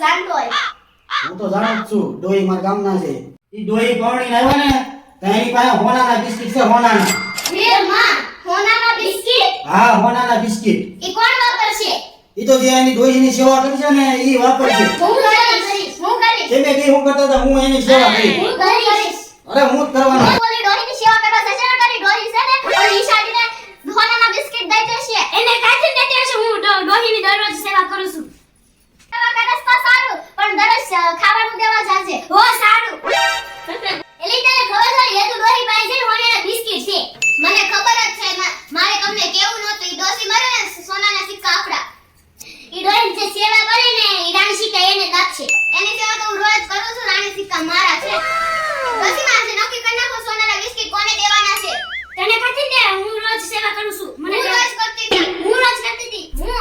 જાણતો હોય. હું તો જાણું જ છું ડોહી મારા ગામના છે. ઈ ડોહી પરણીને આવ્યા ને તો એની પાસે હોનાના બિસ્કિટ છે હોનાના. હે માં, હોનાના બિસ્કિટ? હા હોનાના બિસ્કિટ. ઈ કોણ વાપરશે? ઈ તો જે એની ડોહીની સેવા કરી છે ને ઈ વાપરશે. હું કરીશ. તમે કે હું કરતા હતા હું એની સેવા કરી. હું કરીશ. અરે હું જ કરવાનો. ઓલી ડોહીની સેવા કરવા જશે ને તારી ડોહી છે ને ઓલી ઈશાડીને હોનાના બિસ્કિટ દઈ દેશે. એને કાઢી દેતી હશે. હું ડોહીની દરરોજ સેવા કરું છું. સેવા કરસ તો સારું પણ દરરોજ ખાવાનું દેવા જાજે. હો સારું. એલી તને ખબર છે એ તો ડોહી પાસે છે હોનાના બિસ્કિટ છે. મને ખબર જ છે મારે તમને કેવું નહોતું. ઈ ડોસી મરે ને સોનાના સિક્કા આપડા. ઈ ડોહી જે સેવા કરે ને ઈ રાણી સિક્કા એને જ આપશે. એની સેવા તો હું રોજ કરું છું. રાણી સિક્કા મારા છે. ડોસી માં આજે નક્કી કરી નાખો સોનાના બિસ્કિટ કોને દેવાના છે. તને કથી દે હું રોજ સેવા કરું છું. મને રોજ કરતી હતી. હું રોજ કરતી હતી. હું